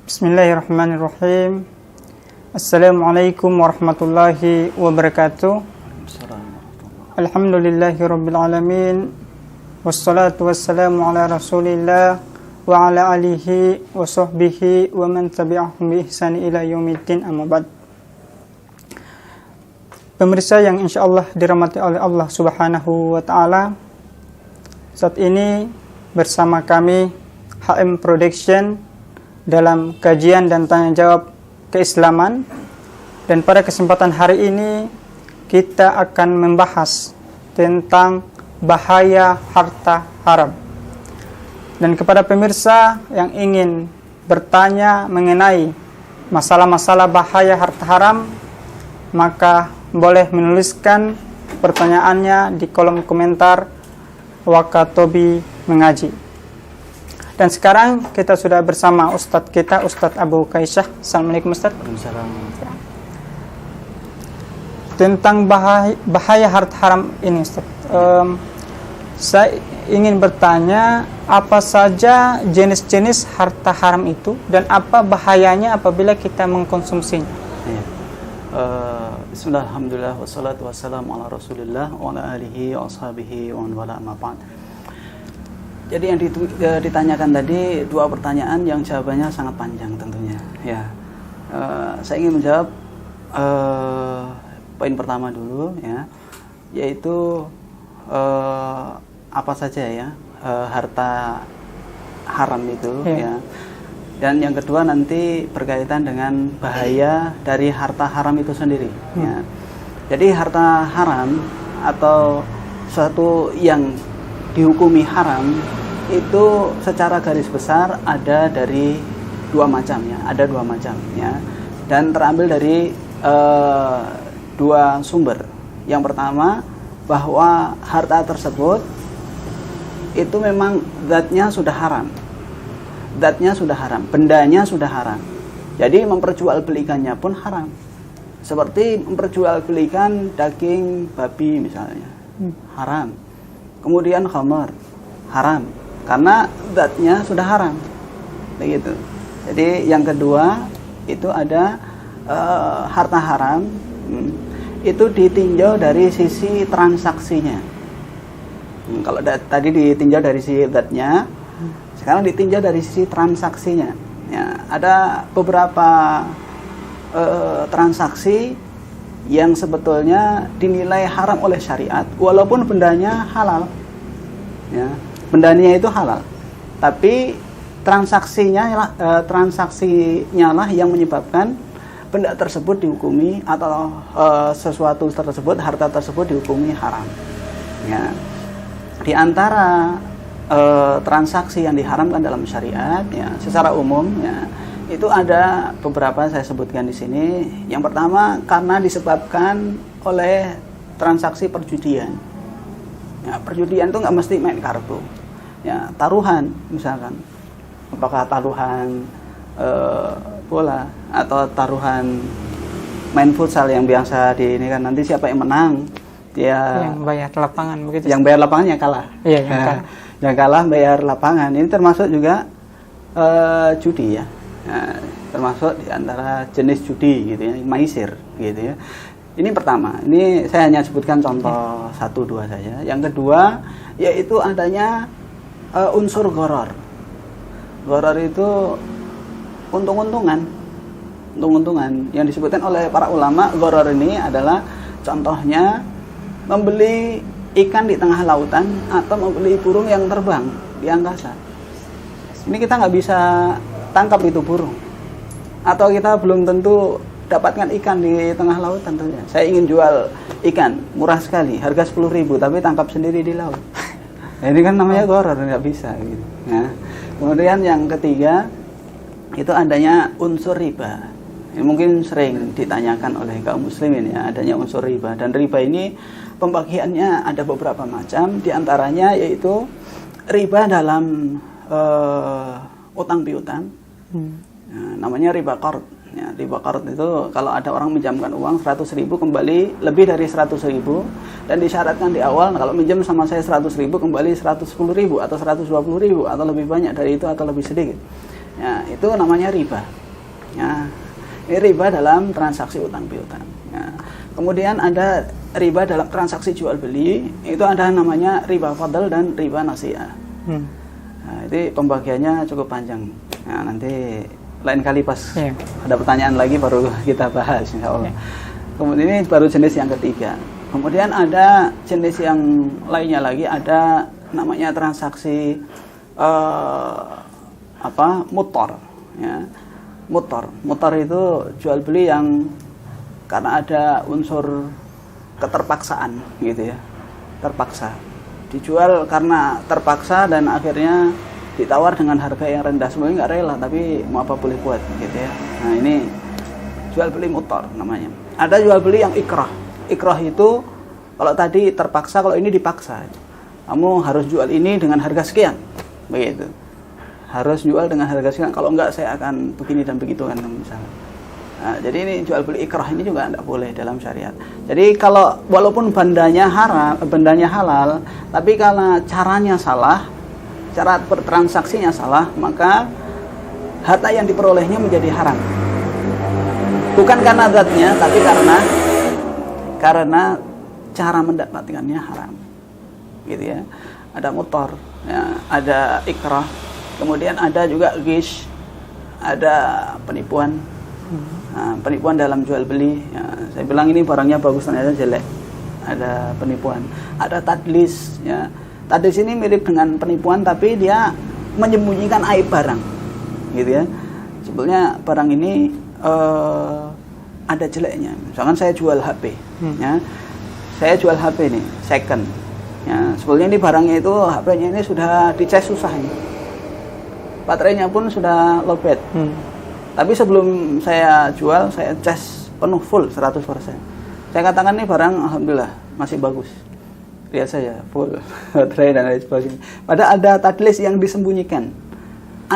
Bismillahirrahmanirrahim. Assalamualaikum warahmatullahi wabarakatuh. Alhamdulillahirabbil alamin. Wassalatu wassalamu ala Rasulillah wa ala alihi wa sahbihi wa man tabi'ahum bi ihsani ila yaumiddin, amma ba'd. Pemirsa yang insyaallah dirahmati oleh Allah Subhanahu wa taala, saat ini bersama kami HM Production dalam kajian dan tanya jawab keislaman, dan pada kesempatan hari ini kita akan membahas tentang bahaya harta haram. Dan kepada pemirsa yang ingin bertanya mengenai masalah-masalah bahaya harta haram, maka boleh menuliskan pertanyaannya di kolom komentar Wakatobi Mengaji. Dan sekarang kita sudah bersama Ustadz kita, Ustadz Abu Kaisyah. Assalamualaikum Ustadz. Waalaikumsalam. Tentang bahaya harta haram ini Ustadz, saya ingin bertanya, apa saja jenis-jenis harta haram itu dan apa bahayanya apabila kita mengkonsumsinya? Ya. Bismillah, alhamdulillah, wassalatu wassalamu ala Rasulillah wa ala alihi wa ashabihi wa man wala, amma ba'd. Jadi yang ditanyakan tadi dua pertanyaan yang jawabannya sangat panjang tentunya. Ya, saya ingin menjawab poin pertama dulu, ya, yaitu apa saja ya harta haram itu, ya. Dan yang kedua nanti berkaitan dengan bahaya dari harta haram itu sendiri. Ya. Jadi harta haram atau suatu yang dihukumi haram itu secara garis besar ada dari dua macam, ya, ada dua macam, ya, dan terambil dari dua sumber. Yang pertama, bahwa harta tersebut itu memang zatnya sudah haram, bendanya sudah haram, jadi memperjualbelikannya pun haram, seperti memperjualbelikan daging babi misalnya, haram. Kemudian khamar, haram, karena zatnya sudah haram, begitu. Jadi yang kedua itu ada harta haram, itu ditinjau dari sisi transaksinya. Kalau tadi ditinjau dari sisi zatnya, sekarang ditinjau dari sisi transaksinya. Ya, ada beberapa transaksi yang sebetulnya dinilai haram oleh syariat walaupun bendanya halal, ya, bendanya itu halal, tapi transaksinya lah yang menyebabkan benda tersebut dihukumi atau sesuatu tersebut, harta tersebut dihukumi haram, ya. Di antara transaksi yang diharamkan dalam syariat, ya, secara umum, ya, itu ada beberapa saya sebutkan di sini. Yang pertama, karena disebabkan oleh transaksi perjudian. Ya, perjudian itu nggak mesti main kartu. Ya, taruhan misalkan, apakah taruhan bola atau taruhan main futsal yang biasa di ini kan, nanti siapa yang menang dia yang bayar lapangan begitu. Yang bayar lapangan yang kalah. Iya, yang kalah. Yang kalah bayar lapangan. Ini termasuk juga judi, ya. Nah, termasuk di antara jenis judi gitu ya, maisir gitu ya. Ini pertama, ini saya hanya sebutkan contoh satu dua saja. Yang kedua yaitu adanya unsur gharar. Gharar itu untung-untungan yang disebutkan oleh para ulama. Gharar ini adalah contohnya membeli ikan di tengah lautan atau membeli burung yang terbang di angkasa. Ini kita nggak bisa tangkap itu burung, atau kita belum tentu dapatkan ikan di tengah laut tentunya. Saya ingin jual ikan murah sekali, harga 10.000, tapi tangkap sendiri di laut. Nah, ini kan namanya gharar, nggak bisa gitu. Nah, kemudian yang ketiga itu adanya unsur riba. Ini mungkin sering ditanyakan oleh kaum muslimin, ya, adanya unsur riba. Dan riba ini pembagiannya ada beberapa macam, diantaranya yaitu riba dalam utang piutang. Nah, namanya riba qard. Ya, riba qard itu kalau ada orang minjamkan uang 100.000 kembali lebih dari 100.000, dan disyaratkan di awal kalau minjam sama saya 100.000 kembali 110.000 atau 120.000 atau lebih banyak dari itu atau lebih sedikit. ya, itu namanya riba. Ya, ini riba dalam transaksi utang piutang. Ya. Kemudian ada riba dalam transaksi jual beli, itu ada namanya riba fadl dan riba nasi'ah. Nah, itu pembagiannya cukup panjang. Nah, nanti lain kali pas ada pertanyaan lagi baru kita bahas, insya Allah. Kemudian ini baru jenis yang ketiga. Kemudian ada jenis yang lainnya lagi, ada namanya transaksi mutor. Ya. Mutor itu jual beli yang karena ada unsur keterpaksaan gitu ya, terpaksa dijual karena terpaksa dan akhirnya ditawar dengan harga yang rendah, sebenarnya nggak rela tapi mau apa boleh buat gitu ya. Nah ini jual beli mutor namanya. Ada jual beli yang ikrah. Ikrah itu kalau tadi terpaksa, kalau ini dipaksa. Kamu harus jual ini dengan harga sekian, begitu. Harus jual dengan harga sekian. Kalau enggak saya akan begini dan begitu kan misalnya. Nah, jadi ini jual beli ikrah ini juga tidak boleh dalam syariat. Jadi kalau walaupun bandanya halal, tapi karena caranya salah, cara bertransaksinya salah, maka harta yang diperolehnya menjadi haram. Bukan karena zatnya, tapi karena cara mendapatkannya haram. Gitu ya. Ada mutor, ya, ada ikrah, kemudian ada juga ghish, ada penipuan. Nah, penipuan dalam jual beli, ya, saya bilang ini barangnya bagus ternyata jelek, ada penipuan. Ada tadlis, ya. Tadlis ini mirip dengan penipuan tapi dia menyembunyikan aib barang, gitu ya. Sebetulnya barang ini ada jeleknya. Misalkan saya jual HP, ya, saya jual HP nih second, ya. Sebetulnya ini barangnya itu HP-nya ini sudah dicas susah ini, baterainya pun sudah lowbat. Tapi sebelum saya jual, saya cas penuh full 100%. Saya katakan nih barang alhamdulillah masih bagus. Lihat saya full baterai dan lain sebagainya. Padahal ada tadlis yang disembunyikan,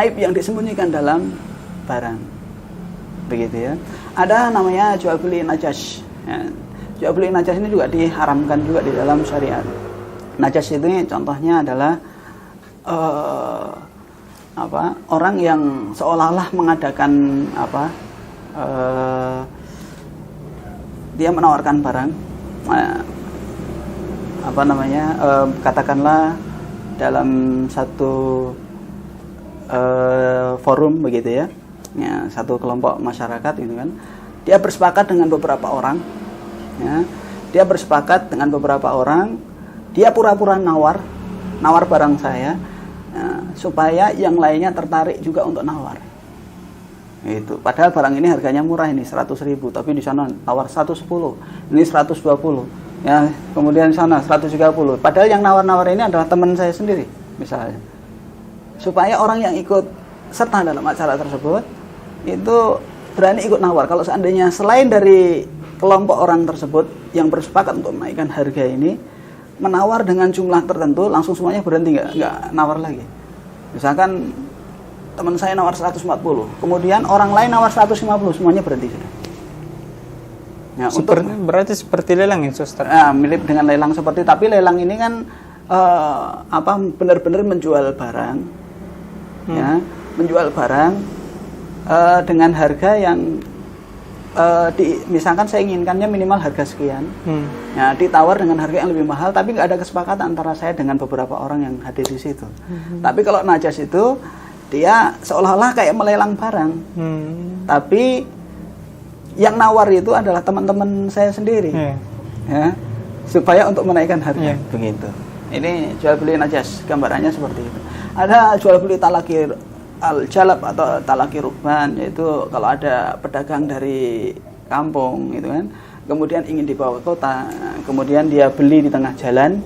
aib yang disembunyikan dalam barang. Begitu ya. Ada namanya jual beli najas. Ya. Jual beli najas ini juga diharamkan juga di dalam syariat. Najas itu contohnya adalah orang yang seolah-olah mengadakan dia menawarkan barang, katakanlah dalam satu forum begitu ya, satu kelompok masyarakat gitu kan, dia bersepakat dengan beberapa orang, ya, dia pura-pura nawar barang saya. Supaya yang lainnya tertarik juga untuk nawar. Itu. Padahal barang ini harganya murah ini 100.000, tapi di sana nawar 110, ini 120. Ya, kemudian sana 130. Padahal yang nawar-nawar ini adalah teman saya sendiri, misalnya. Supaya orang yang ikut serta dalam acara tersebut itu berani ikut nawar. Kalau seandainya selain dari kelompok orang tersebut yang bersepakat untuk menaikkan harga ini menawar dengan jumlah tertentu, langsung semuanya berhenti, nggak nawar lagi. Misalkan teman saya nawar 140, kemudian orang lain nawar 150, semuanya berhenti sudah. Ya, berarti seperti lelang ya, Ustaz? Mirip dengan lelang seperti, tapi lelang ini kan benar-benar menjual barang, ya, menjual barang dengan harga yang misalkan saya inginkannya minimal harga sekian, ya, ditawar dengan harga yang lebih mahal, tapi nggak ada kesepakatan antara saya dengan beberapa orang yang hadir di situ. Tapi kalau najas itu dia seolah-olah kayak melelang barang, tapi yang nawar itu adalah teman-teman saya sendiri, ya, supaya untuk menaikkan harga, begitu. Ini jual beli najas, gambarannya seperti itu. Ada jual beli talakir al-jalab atau talaki rukban, yaitu kalau ada pedagang dari kampung gitu kan, kemudian ingin dibawa ke kota, kemudian dia beli di tengah jalan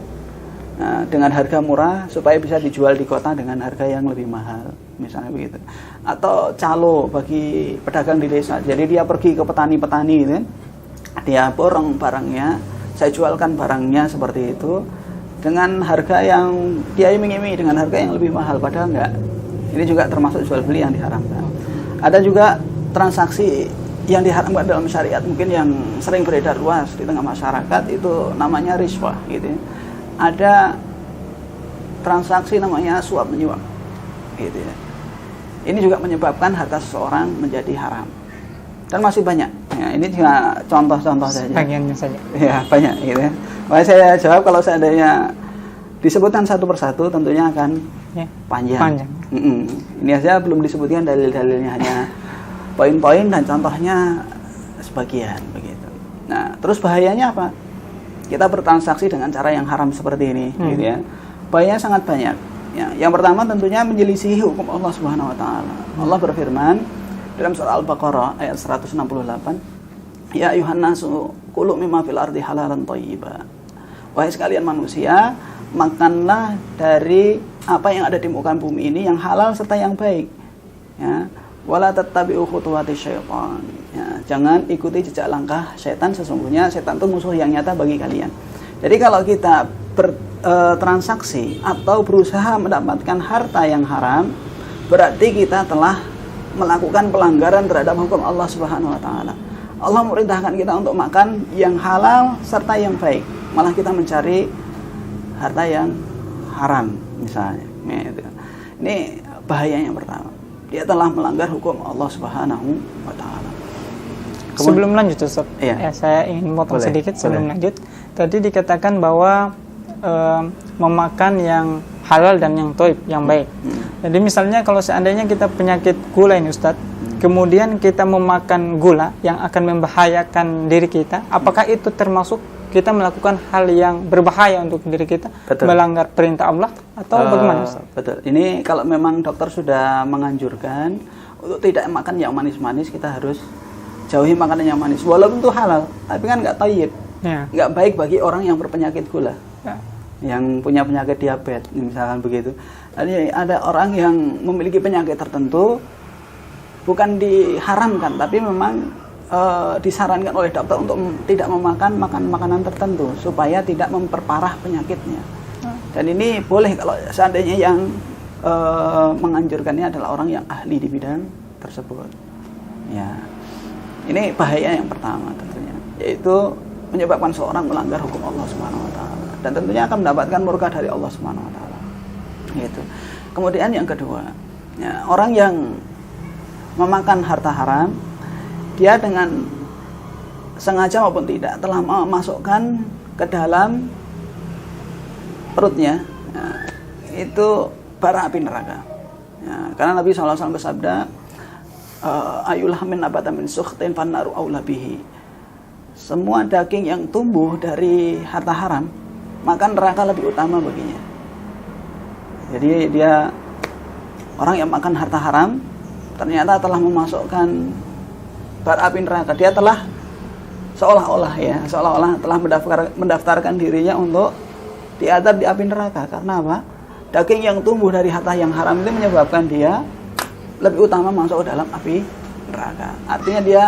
dengan harga murah supaya bisa dijual di kota dengan harga yang lebih mahal, misalnya begitu. Atau calo bagi pedagang di desa, jadi dia pergi ke petani-petani gitu kan, dia borong barangnya, saya jualkan barangnya seperti itu dengan harga yang dia iming-iming dengan harga yang lebih mahal, padahal enggak. Ini juga termasuk jual beli yang diharamkan. Ada juga transaksi yang diharamkan dalam syariat, mungkin yang sering beredar luas di tengah masyarakat, itu namanya riswah gitu ya. Ada transaksi namanya suap menyuap gitu ya. Ini juga menyebabkan harta seseorang menjadi haram. Dan masih banyak. Ya, ini cuma contoh-contoh saja. Bagiannya saja. Ya, banyak gitu ya. Makanya saya jawab kalau seandainya disebutkan satu persatu tentunya akan Ya. panjang. Ini aja belum disebutkan dalil-dalilnya, hanya poin-poin dan contohnya sebagian begitu. Nah, terus bahayanya apa? Kita bertransaksi dengan cara yang haram seperti ini, gitu ya. Bahayanya sangat banyak. Ya, yang pertama tentunya menyelisihi hukum Allah Subhanahu wa taala. Allah berfirman dalam surah Al-Baqarah ayat 168, "Ya ayuhan nasu kulu mimma fil ardi halalan thayyiba." Wahai sekalian manusia, makanlah dari apa yang ada di muka bumi ini yang halal serta yang baik. Ya, wala tattabi'u khutuwati syaitan. Ya, jangan ikuti jejak langkah setan, sesungguhnya setan itu musuh yang nyata bagi kalian. Jadi kalau kita bertransaksi atau berusaha mendapatkan harta yang haram, berarti kita telah melakukan pelanggaran terhadap hukum Allah Subhanahu wa taala. Allah memerintahkan kita untuk makan yang halal serta yang baik. Malah kita mencari harta yang haram misalnya. Ini bahaya yang pertama. Dia telah melanggar hukum Allah Subhanahu wa taala. Sebelum lanjut Ustaz, Iya. saya ingin potong Boleh, sedikit sebelum boleh. lanjut. Tadi dikatakan bahwa memakan yang halal dan yang thayyib, yang baik. Jadi misalnya kalau seandainya kita penyakit gula ini Ustaz, kemudian kita memakan gula yang akan membahayakan diri kita, apakah itu termasuk kita melakukan hal yang berbahaya untuk diri kita, Betul. melanggar perintah Allah atau bagaimana Ustaz? Betul. Ini kalau memang dokter sudah menganjurkan untuk tidak makan yang manis-manis, kita harus jauhi makanan yang manis. Walaupun itu halal, tapi kan nggak thayyib, Ya. nggak baik bagi orang yang berpenyakit gula, Ya. yang punya penyakit diabetes, misalkan begitu. Jadi ada orang yang memiliki penyakit tertentu, bukan diharamkan, tapi memang disarankan oleh dokter untuk tidak memakan makanan tertentu supaya tidak memperparah penyakitnya. Dan ini boleh kalau seandainya yang menganjurkannya adalah orang yang ahli di bidang tersebut. Ya, ini bahaya yang pertama tentunya, yaitu menyebabkan seorang melanggar hukum Allah Subhanahu wa taala dan tentunya akan mendapatkan murka dari Allah Subhanahu wa taala. Gitu. Kemudian yang kedua, ya, orang yang memakan harta haram, dia dengan sengaja maupun tidak telah memasukkan ke dalam perutnya, ya, itu bara api neraka. Ya, karena Nabi SAW bersabda, ayulah min nabata min sukhtin fannaru aula bihi. Semua daging yang tumbuh dari harta haram, maka neraka lebih utama baginya. Jadi dia, orang yang makan harta haram ternyata telah memasukkan bara api neraka. Dia telah seolah-olah telah mendaftarkan dirinya untuk diadab di api neraka. Karena apa? Daging yang tumbuh dari harta yang haram itu menyebabkan dia lebih utama masuk ke dalam api neraka. Artinya dia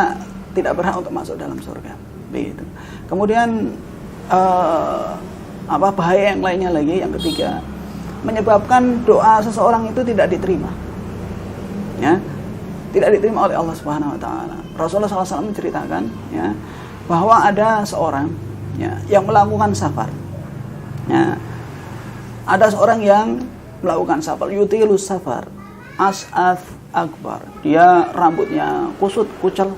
tidak berhak untuk masuk dalam surga. Begitu. Kemudian bahaya yang lainnya lagi, yang ketiga, menyebabkan doa seseorang itu tidak diterima. Ya, tidak diterima oleh Allah Subhanahu wa taala. Rasulullah SAW menceritakan, ya, bahwa ada seorang, ya, yang melakukan safar. Ya, ada seorang yang melakukan safar, yutilus safar, as'af akbar. Dia rambutnya kusut kucel,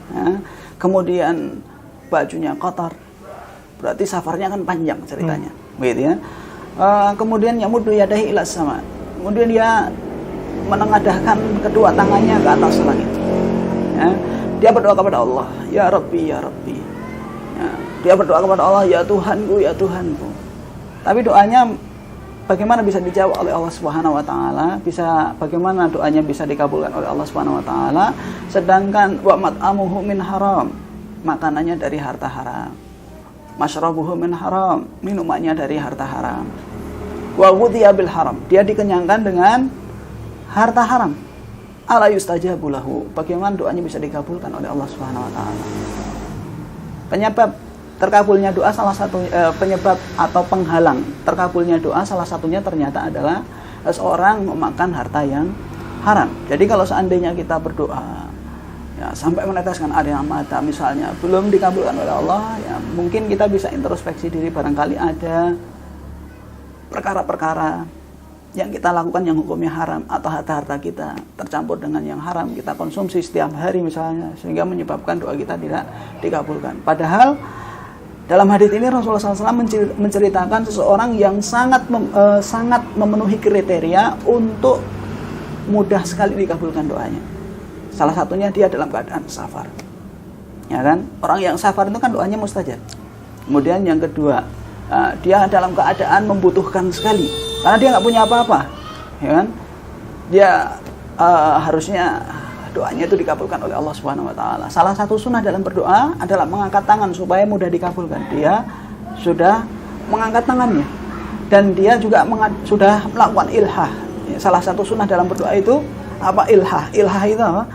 ya, kemudian bajunya kotor. Berarti safarnya kan panjang ceritanya, begitu ya. Kemudian yamuddu yadayhi ila sama. Kemudian dia menengadahkan kedua tangannya ke atas langit. Ya. Dia berdoa kepada Allah, ya Rabbi, ya Rabbi. Ya. Dia berdoa kepada Allah, ya Tuhanku, ya Tuhanku. Tapi doanya bagaimana bisa dijawab oleh Allah Subhanahu wa taala? Bagaimana doanya bisa dikabulkan oleh Allah Subhanahu wa taala sedangkan wa mat'amuhu min haram, makanannya dari harta haram. Masyrabuhu min haram, minumannya dari harta haram. Wa ghudhiya bil haram, dia dikenyangkan dengan harta haram. Ala yustajabu lahu, bagaimana doanya bisa dikabulkan oleh Allah Subhanahu wa taala? Penyebab terkabulnya doa salah satu penyebab atau penghalang terkabulnya doa salah satunya ternyata adalah seorang memakan harta yang haram. Jadi kalau seandainya kita berdoa, ya, sampai meneteskan air mata misalnya belum dikabulkan oleh Allah, ya, mungkin kita bisa introspeksi diri, barangkali ada perkara-perkara yang kita lakukan yang hukumnya haram, atau harta-harta kita tercampur dengan yang haram, kita konsumsi setiap hari misalnya, sehingga menyebabkan doa kita tidak dikabulkan. Padahal dalam hadis ini Rasulullah SAW menceritakan seseorang yang sangat memenuhi kriteria untuk mudah sekali dikabulkan doanya. Salah satunya dia dalam keadaan safar, ya kan? Orang yang safar itu kan doanya mustajab. Kemudian yang kedua, dia dalam keadaan membutuhkan sekali, karena dia nggak punya apa-apa, ya kan? Dia harusnya doanya itu dikabulkan oleh Allah Subhanahu Wa Taala. Salah satu sunnah dalam berdoa adalah mengangkat tangan supaya mudah dikabulkan. Dia sudah mengangkat tangannya, dan dia juga sudah melakukan ilhah. Salah satu sunnah dalam berdoa itu apa? Ilhah. Ilhah itu apa?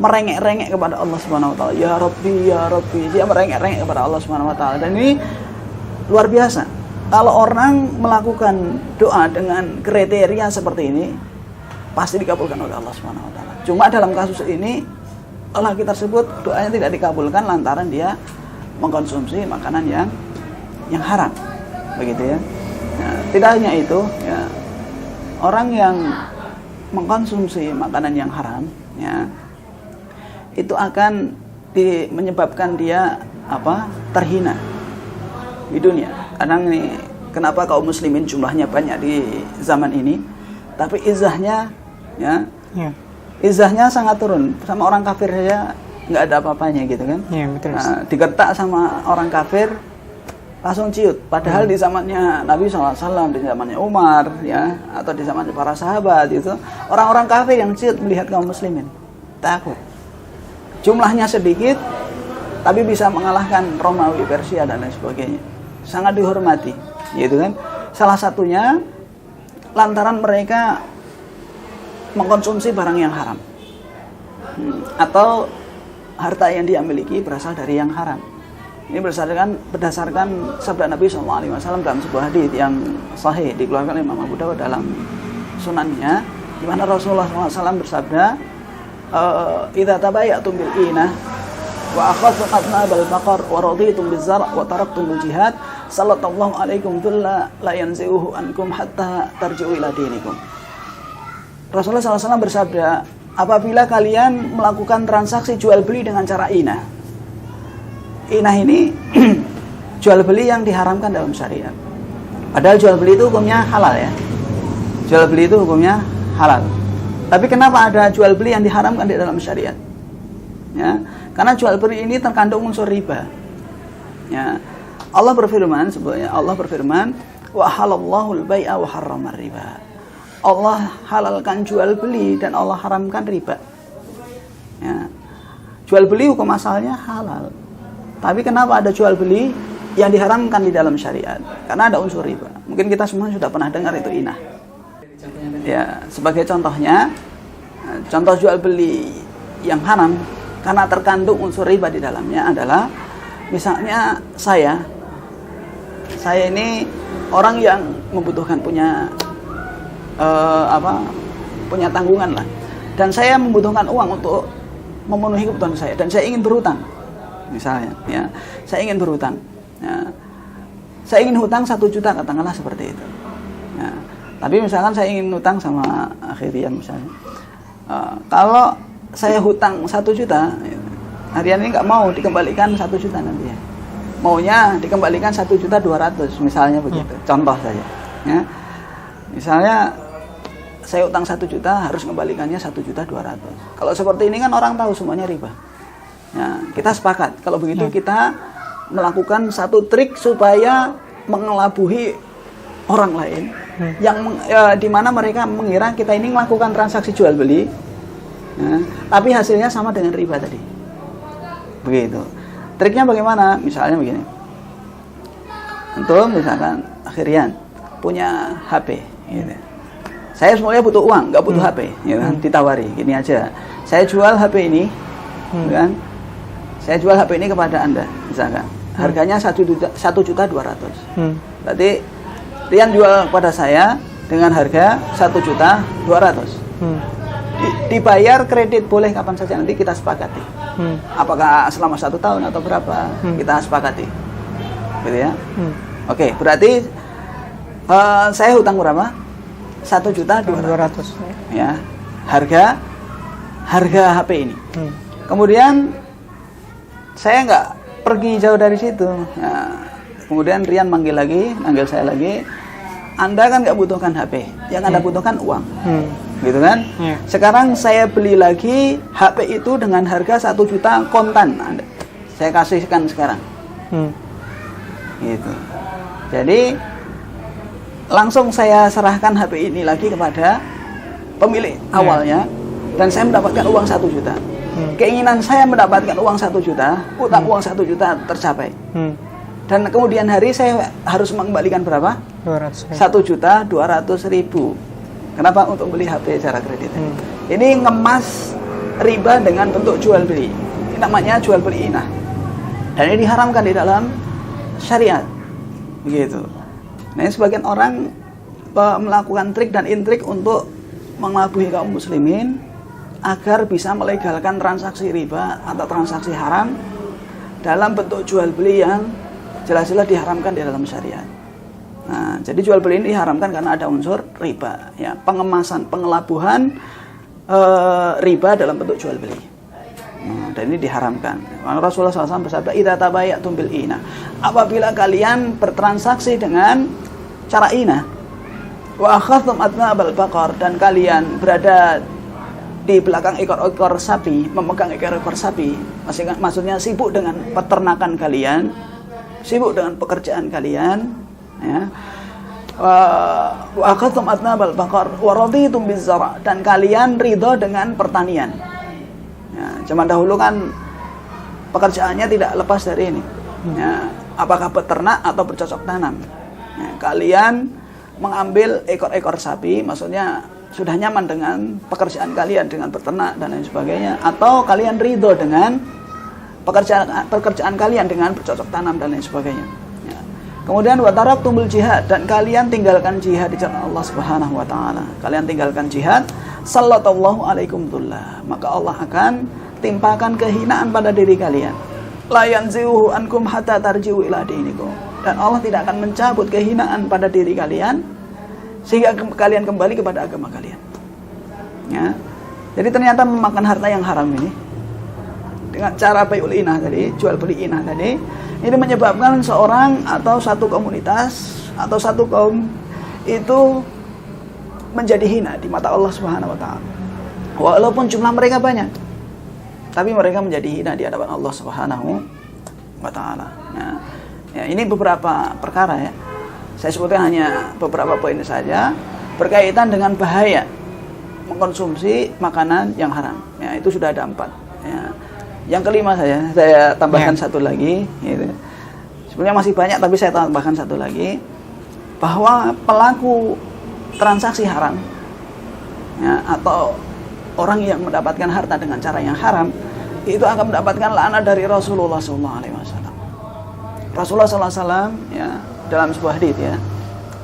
Merengek-rengek kepada Allah Subhanahu Wa Taala. Ya Rabbi, ya Rabbi. Dia merengek-rengek kepada Allah Subhanahu Wa Taala. Dan ini luar biasa. Kalau orang melakukan doa dengan kriteria seperti ini, pasti dikabulkan oleh Allah Subhanahu Wa Taala. Cuma dalam kasus ini, lelaki tersebut doanya tidak dikabulkan lantaran dia mengkonsumsi makanan yang haram, begitu ya. Nah, tidak hanya itu, ya, orang yang mengkonsumsi makanan yang haram, ya, itu akan menyebabkan dia terhina di dunia. Kadang ini kenapa kaum muslimin jumlahnya banyak di zaman ini, tapi izahnya, ya, izahnya sangat turun. Sama orang kafir saja nggak ada apa-apanya gitu kan. Ya, betul. Nah, digertak sama orang kafir langsung ciut. Padahal di zamannya Nabi SAW, di zamannya Umar, ya, atau di zamannya para sahabat itu, orang-orang kafir yang ciut melihat kaum muslimin takut. Jumlahnya sedikit, tapi bisa mengalahkan Romawi, Persia dan lain sebagainya. Sangat dihormati, gitu kan? Salah satunya lantaran mereka mengkonsumsi barang yang haram, atau harta yang dia miliki berasal dari yang haram. Ini berdasarkan sabda Nabi SAW dalam sebuah hadis yang sahih dikeluarkan oleh Imam Abu Dawud dalam sunannya, di mana Rasulullah SAW bersabda, "Idza tabayatum bil inah wa akhadtum atnabal baqar wa raditum bizar' wa taraktum bil jihad, sallallahu alaikum dhulla la yanzi'uhu ankum hatta tarji'u ila dinikum." Rasulullah SAW bersabda, apabila kalian melakukan transaksi jual beli dengan cara inah. Inah ini jual beli yang diharamkan dalam syariat. Padahal jual beli itu hukumnya halal, ya. Jual beli itu hukumnya halal. Tapi kenapa ada jual beli yang diharamkan di dalam syariat? Ya, karena jual beli ini terkandung unsur riba. Ya. Allah berfirman, sebenarnya Allah berfirman, wa halallahu al-bai'a wa harrama riba. Allah halalkan jual beli dan Allah haramkan riba. Ya. Jual beli hukum asalnya halal. Tapi kenapa ada jual beli yang diharamkan di dalam syariat? Karena ada unsur riba. Mungkin kita semua sudah pernah dengar itu inah. Ya, sebagai contohnya, contoh jual beli yang haram karena terkandung unsur riba di dalamnya adalah, misalnya saya ini orang yang membutuhkan punya tanggungan lah, dan saya membutuhkan uang untuk memenuhi kebutuhan saya, dan saya ingin berhutang, misalnya, ya, saya ingin berhutang, ya, saya ingin hutang 1 juta, katakanlah seperti itu, ya. Tapi misalkan saya ingin hutang sama akhirian misalnya, kalau saya hutang 1 juta, harian ini nggak mau dikembalikan 1 juta nanti, ya, maunya dikembalikan 1.200.000 misalnya begitu, contoh saja, ya. Misalnya saya utang 1 juta, harus kembalikannya 1.200.000. Kalau seperti ini kan orang tahu semuanya riba. Ya, kita sepakat kalau begitu kita melakukan satu trik supaya mengelabuhi orang lain, yang di mana mereka mengira kita ini melakukan transaksi jual beli, ya, tapi hasilnya sama dengan riba tadi. Begitu. Triknya bagaimana? Misalnya begini. Antum misalkan akhirian punya HP, gitu. Saya semuanya butuh uang, nggak butuh HP, ya kan? Ditawari, gini aja. Saya jual HP ini, kan? Saya jual HP ini kepada Anda, misalkan. Harganya 1.200.000. Berarti Rian jual kepada saya dengan harga 1.200.000. Dibayar kredit boleh kapan saja, nanti kita sepakati. Apakah selama 1 tahun atau berapa, kita sepakati, gitu ya. Oke, berarti saya hutang berapa? 1.200.000 ya, harga HP ini. Kemudian saya nggak pergi jauh dari situ. Nah, kemudian Rian manggil saya lagi. Anda kan nggak butuhkan HP, yang Anda butuhkan uang, gitu kan? Sekarang saya beli lagi HP itu dengan harga 1 juta kontan, saya kasihkan sekarang, gitu. Jadi langsung saya serahkan HP ini lagi kepada pemilik awalnya, dan saya mendapatkan uang 1 juta. Keinginan saya mendapatkan uang 1 juta, utang uang 1 juta tercapai. Dan kemudian hari saya harus mengembalikan berapa? 1.200.000. Kenapa? Untuk beli HP secara kredit. Ini ngemas riba dengan bentuk jual beli. Ini namanya jual beli inah. Dan ini diharamkan di dalam syariat. Begitu. Nah, ini sebagian orang melakukan trik dan intrik untuk mengelabui kaum muslimin agar bisa melegalkan transaksi riba atau transaksi haram dalam bentuk jual beli yang jelas-jelas diharamkan di dalam syariat. Nah, jadi jual beli ini diharamkan karena ada unsur riba, ya, pengemasan, pengelabuhan riba dalam bentuk jual beli. Dan ini diharamkan. Rasulullah SAW bersabda, "Idza tabayatum bil inah." Apabila kalian bertransaksi dengan cara inah, wa akhadhtum atnabal baqar, dan kalian berada di belakang ekor-ekor sapi, memegang ekor-ekor sapi, maksudnya sibuk dengan peternakan kalian, sibuk dengan pekerjaan kalian, ya. Wa akhadhtum atnabal baqar wa raditum bizara, dan kalian ridho dengan pertanian. Ya, zaman dahulu kan pekerjaannya tidak lepas dari ini. Ya, apakah peternak atau bercocok tanam. Ya, kalian mengambil ekor-ekor sapi, maksudnya sudah nyaman dengan pekerjaan kalian dengan peternak dan lain sebagainya, atau kalian ridho dengan pekerjaan kalian dengan bercocok tanam dan lain sebagainya. Ya. Kemudian wa taraktumul jihad, dan kalian tinggalkan jihad di jalan Allah Subhanahu wa taala. Kalian tinggalkan jihad, sallallahu alaikum dhullah, maka Allah akan timpakan kehinaan pada diri kalian. La yanzihu ankum hatta tarji'u ila dinikum, dan Allah tidak akan mencabut kehinaan pada diri kalian sehingga kalian kembali kepada agama kalian. Ya. Jadi ternyata memakan harta yang haram ini dengan cara bai'ul inah tadi, jual beli inah tadi, ini menyebabkan seorang atau satu komunitas atau satu kaum itu menjadi hina di mata Allah Subhanahu wa taala. Walaupun jumlah mereka banyak, tapi mereka menjadi hina di hadapan Allah Subhanahu wa taala. Nah, ya, ini beberapa perkara, ya. Saya sebutkan hanya beberapa poin saja berkaitan dengan bahaya mengkonsumsi makanan yang haram. Ya, itu sudah ada 4. Ya. Yang kelima saya tambahkan satu lagi, gitu. Sebenarnya masih banyak, tapi saya tambahkan satu lagi, bahwa pelaku transaksi haram, ya, atau orang yang mendapatkan harta dengan cara yang haram, itu akan mendapatkan laknat dari Rasulullah SAW. Rasulullah SAW, ya, dalam sebuah hadits, ya,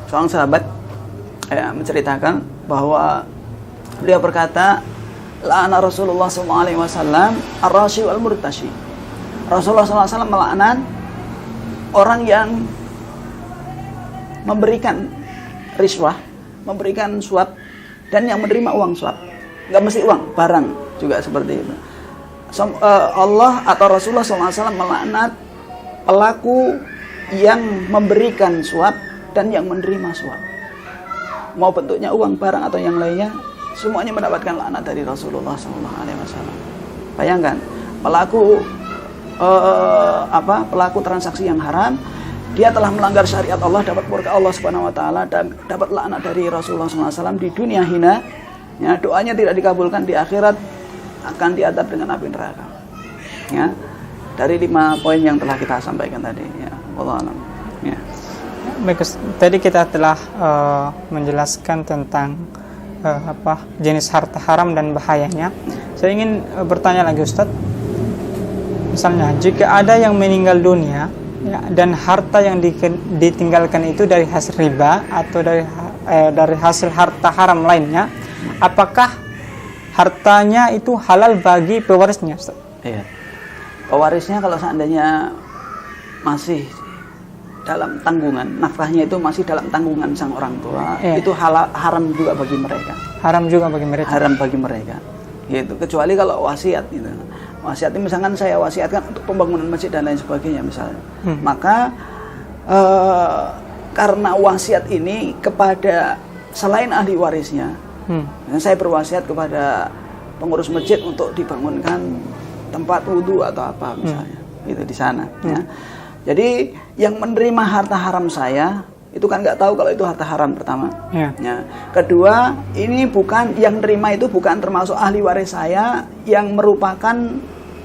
seorang sahabat, ya, menceritakan bahwa beliau berkata, la'ana Rasulullah SAW ar-rashi wal murtashi. Rasulullah SAW melaknat orang yang memberikan riswah, memberikan suap, dan yang menerima uang suap. Nggak mesti uang, barang juga seperti itu. Allah atau Rasulullah SAW melaknat pelaku yang memberikan suap dan yang menerima suap. Mau bentuknya uang, barang, atau yang lainnya, semuanya mendapatkan laknat dari Rasulullah SAW. Bayangkan, pelaku pelaku transaksi yang haram, dia telah melanggar syariat Allah, dapat murka Allah Subhanahu wa taala, dan dapat laknat dari Rasulullah SAW di dunia hina. Ya, doanya tidak dikabulkan, di akhirat akan diadab dengan api neraka. Ya. Dari 5 poin yang telah kita sampaikan tadi, ya. Wallahu a'lam. Ya. Baik, tadi kita telah menjelaskan tentang jenis harta haram dan bahayanya. Saya ingin bertanya lagi, Ustadz. Misalnya, jika ada yang meninggal dunia, ya, dan harta yang ditinggalkan itu dari hasil riba atau dari hasil harta haram lainnya, apakah hartanya itu halal bagi pewarisnya, Ustadz? Iya. Pewarisnya kalau seandainya masih dalam tanggungan, nafkahnya itu masih dalam tanggungan sang orang tua, itu haram juga bagi mereka. Haram juga bagi mereka. Haram bagi mereka. Gitu. Kecuali kalau wasiat gitu. Wasiat ini misalkan saya wasiatkan untuk pembangunan masjid dan lain sebagainya misalnya. Maka karena wasiat ini kepada selain ahli warisnya, saya berwasiat kepada pengurus masjid untuk dibangunkan tempat wudhu atau apa misalnya, gitu di sana. Ya. Jadi yang menerima harta haram saya itu kan nggak tahu kalau itu harta haram pertama. Ya. Kedua, ini bukan yang terima itu bukan termasuk ahli waris saya yang merupakan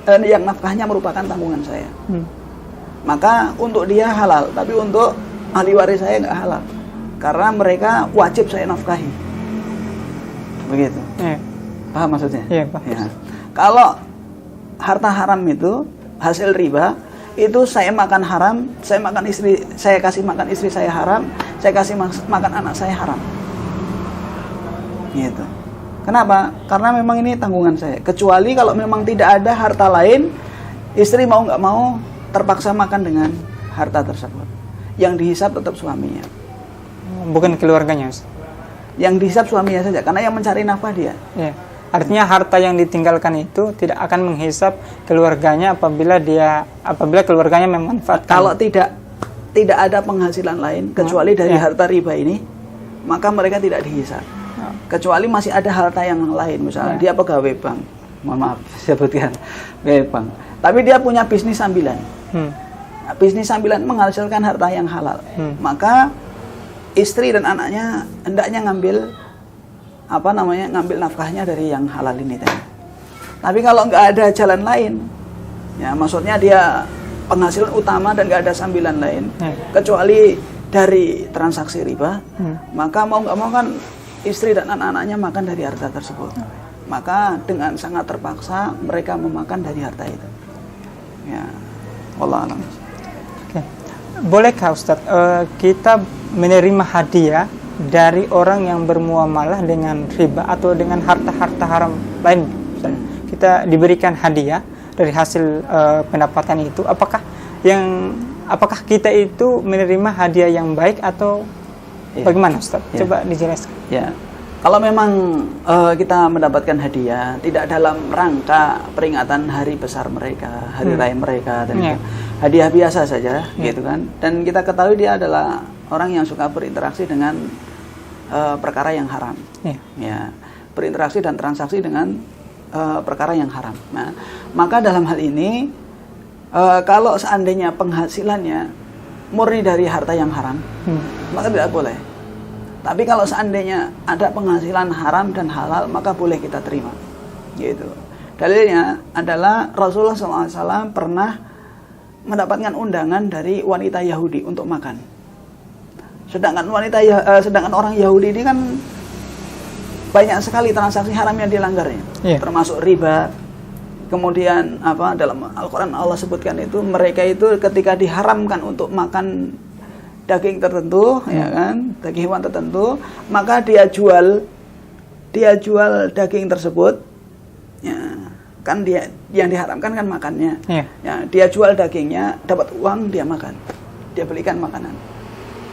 yang nafkahnya merupakan tanggungan saya. Maka untuk dia halal, tapi untuk ahli waris saya nggak halal karena mereka wajib saya nafkahi. Begitu. Paham maksudnya? Iya, Pak. Ya. Kalau harta haram itu hasil riba, itu saya makan haram, saya makan istri, saya kasih makan istri saya haram, saya kasih makan anak saya haram. Gitu. Kenapa? Karena memang ini tanggungan saya. Kecuali kalau memang tidak ada harta lain, istri mau nggak mau terpaksa makan dengan harta tersebut. Yang dihisap tetap suaminya. Bukan keluarganya, Ustaz. Yang dihisap suaminya saja, karena yang mencari nafkah dia. Ya. Artinya harta yang ditinggalkan itu tidak akan menghisap keluarganya apabila keluarganya memanfaatkan. Kalau tidak ada penghasilan lain kecuali dari harta riba ini, maka mereka tidak dihisap. Kecuali masih ada harta yang lain, misalnya dia pegawai bank, mohon maaf sebutkan pegawai bank, tapi dia punya bisnis sambilan. Bisnis sambilan menghasilkan harta yang halal, maka istri dan anaknya hendaknya ngambil nafkahnya dari yang halal ini tadi. Tapi kalau nggak ada jalan lain, ya maksudnya dia penghasilan utama dan nggak ada sambilan lain, kecuali dari transaksi riba, maka mau nggak mau kan istri dan anak-anaknya makan dari harta tersebut. Maka dengan sangat terpaksa mereka memakan dari harta itu. Ya, wallah alam. Oke. Bolehkah Ustadz kita menerima hadiah dari orang yang bermuamalah dengan riba atau dengan harta-harta haram lain? Kita diberikan hadiah dari hasil pendapatan itu, apakah kita itu menerima hadiah yang baik atau bagaimana, Ustaz? Coba dijelaskan. Ya. Kalau memang kita mendapatkan hadiah tidak dalam rangka peringatan hari besar mereka, hari raya mereka, dan itu hadiah biasa saja, gitu kan? Dan kita ketahui dia adalah orang yang suka berinteraksi dengan perkara yang haram, ya, berinteraksi dan transaksi dengan perkara yang haram. Nah, maka dalam hal ini kalau seandainya penghasilannya murni dari harta yang haram, maka tidak boleh. Tapi kalau seandainya ada penghasilan haram dan halal, maka boleh kita terima. Gitu. Dalilnya adalah Rasulullah SAW pernah mendapatkan undangan dari wanita Yahudi untuk makan. Sedangkan orang Yahudi ini kan banyak sekali transaksi haram yang dilanggarnya, termasuk riba. Kemudian dalam Al-Quran Allah sebutkan itu mereka itu ketika diharamkan untuk makan daging tertentu, ya kan, daging hewan tertentu, maka dia jual daging tersebut, ya kan, dia yang diharamkan kan makannya, ya, dia jual dagingnya, dapat uang, dia makan, dia belikan makanan,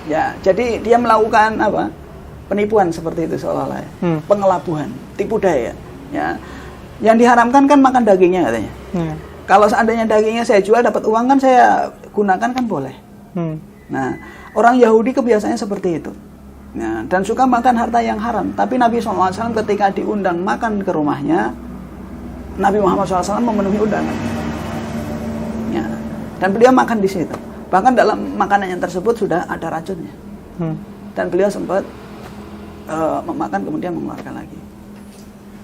ya, jadi dia melakukan penipuan seperti itu seolah-olah, pengelabuhan, tipu daya, ya, yang diharamkan kan makan dagingnya katanya, kalau seandainya dagingnya saya jual dapat uang kan saya gunakan kan boleh. Nah, orang Yahudi kebiasaannya seperti itu, ya, dan suka makan harta yang haram. Tapi Nabi SAW ketika diundang makan ke rumahnya, Nabi Muhammad SAW memenuhi undangan, ya, dan beliau makan di situ. Bahkan dalam makanannya tersebut sudah ada racunnya, dan beliau sempat memakan kemudian mengeluarkan lagi.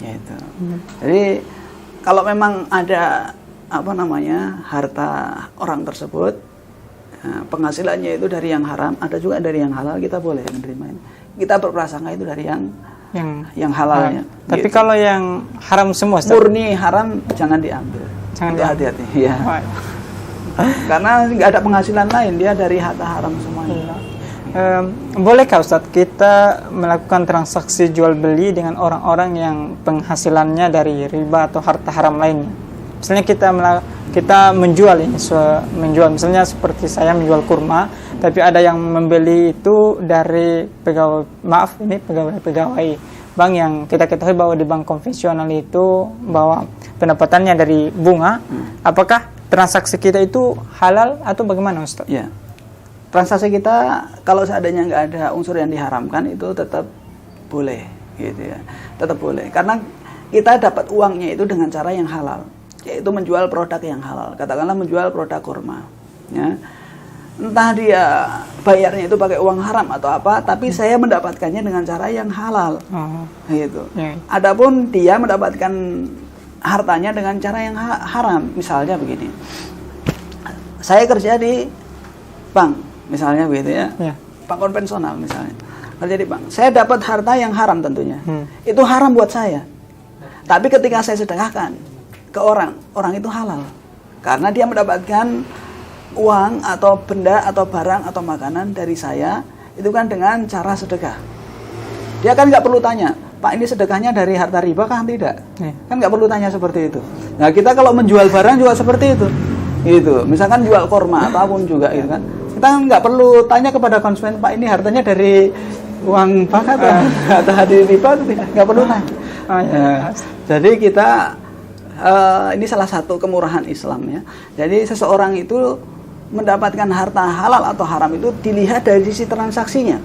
Yaitu. Jadi kalau memang ada harta orang tersebut, penghasilannya itu dari yang haram, ada juga dari yang halal, kita boleh menerima ini. Kita berprasangka itu dari yang halalnya. Tapi kalau yang haram semua, Ustaz? Murni haram jangan diambil. Hati-hati. Ya. Karena nggak ada penghasilan lain, dia dari harta haram semuanya. Bolehkah Ustaz kita melakukan transaksi jual beli dengan orang-orang yang penghasilannya dari riba atau harta haram lainnya? misalnya kita menjual ini, menjual misalnya seperti saya menjual kurma, tapi ada yang membeli itu dari pegawai bank yang kita ketahui bahwa di bank konvensional itu bahwa pendapatannya dari bunga. Apakah transaksi kita itu halal atau bagaimana, Ustaz? Ya, transaksi kita kalau seandainya nggak ada unsur yang diharamkan itu tetap boleh, gitu ya, tetap boleh. Karena kita dapat uangnya itu dengan cara yang halal, yaitu menjual produk yang halal. Katakanlah menjual produk kurma, ya. Entah dia bayarnya itu pakai uang haram atau apa, tapi saya mendapatkannya dengan cara yang halal, gitu. Adapun dia mendapatkan hartanya dengan cara yang haram, misalnya begini, saya kerja di bank, misalnya begitu ya, bank konvensional misalnya, kerja di bank, saya dapat harta yang haram tentunya, itu haram buat saya. Tapi ketika saya sedekahkan ke orang itu halal, karena dia mendapatkan uang atau benda atau barang atau makanan dari saya itu kan dengan cara sedekah. Dia kan nggak perlu tanya, Pak ini sedekahnya dari harta riba kan tidak? Kan nggak perlu tanya seperti itu. Nah kita kalau menjual barang juga seperti itu. Gitu. Misalkan jual kurma ataupun juga gitu kan. Kita nggak perlu tanya kepada konsumen, Pak ini hartanya dari uang bank atau dari riba atau tidak? Nggak perlu tanya. Jadi kita ini salah satu kemurahan Islam ya. Jadi seseorang itu mendapatkan harta halal atau haram itu dilihat dari sisi transaksinya.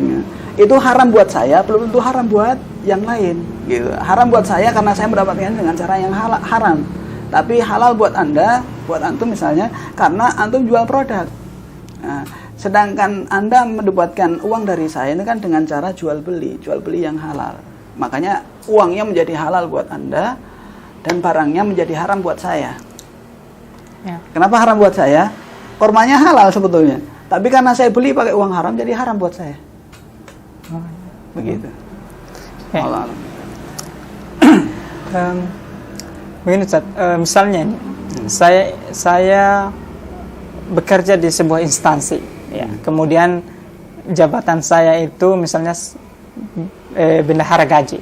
Ya. Itu haram buat saya, belum tentu haram buat yang lain. Gitu. Haram buat saya karena saya mendapatkan dengan cara yang haram. Tapi halal buat Anda, buat antum misalnya, karena antum jual produk. Nah, sedangkan Anda mendapatkan uang dari saya ini kan dengan cara jual beli yang halal. Makanya uangnya menjadi halal buat Anda dan barangnya menjadi haram buat saya. Ya. Kenapa haram buat saya? Kormanya halal sebetulnya, tapi karena saya beli pakai uang haram jadi haram buat saya. Begitu. Ya. Begini Ustaz, misalnya ini, saya bekerja di sebuah instansi, ya. Kemudian jabatan saya itu misalnya bendahara gaji.